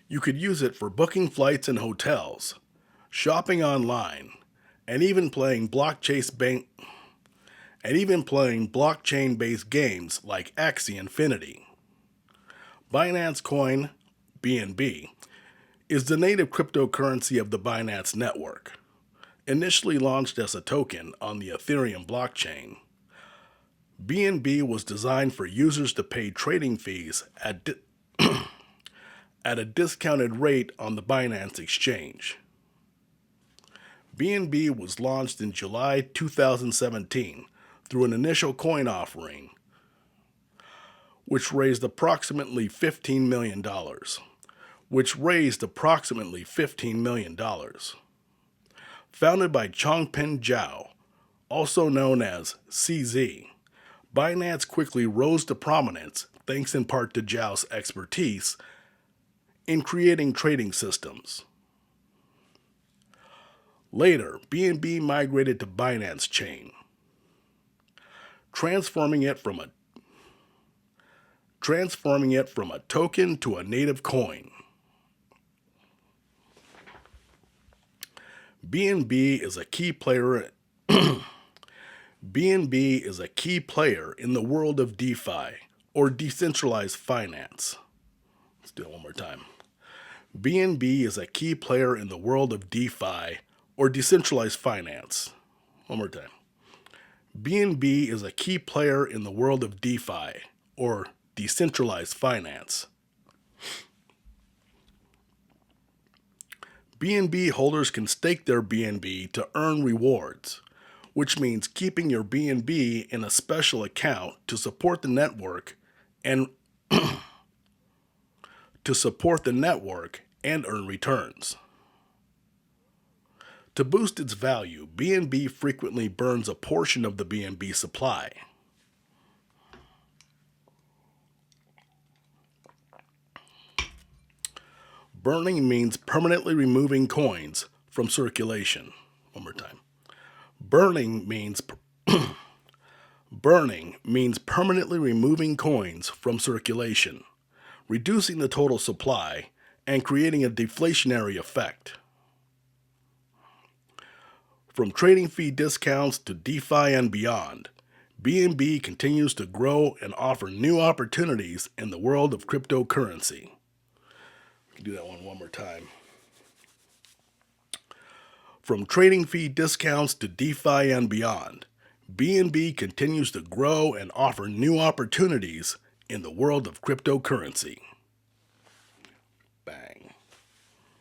You could use it for booking flights and hotels, shopping online, and even playing blockchain-based games like Axie Infinity. Binance Coin, BNB, is the native cryptocurrency of the Binance network. Initially launched as a token on the Ethereum blockchain, BNB was designed for users to pay trading fees at a discounted rate on the Binance exchange. BNB was launched in July 2017 through an initial coin offering, which raised approximately $15 million. Founded by Changpeng Zhao, also known as CZ, Binance quickly rose to prominence thanks in part to Zhao's expertise in creating trading systems. Later, BNB migrated to Binance Chain, transforming it from a token to a native coin. BNB is a key player in the world of DeFi, or decentralized finance. Let's do it one more time. BNB is a key player in the world of DeFi, or decentralized finance. One more time. BNB is a key player in the world of DeFi, or decentralized finance. BNB holders can stake their BNB to earn rewards, which means keeping your BNB in a special account to support the network and earn returns. To boost its value, BNB frequently burns a portion of the BNB supply. Burning means permanently removing coins from circulation. One more time. Burning means permanently removing coins from circulation, reducing the total supply, and creating a deflationary effect. From trading fee discounts to DeFi and beyond, BNB continues to grow and offer new opportunities in the world of cryptocurrency. We can do that one more time. From trading fee discounts to DeFi and beyond, BNB continues to grow and offer new opportunities in the world of cryptocurrency.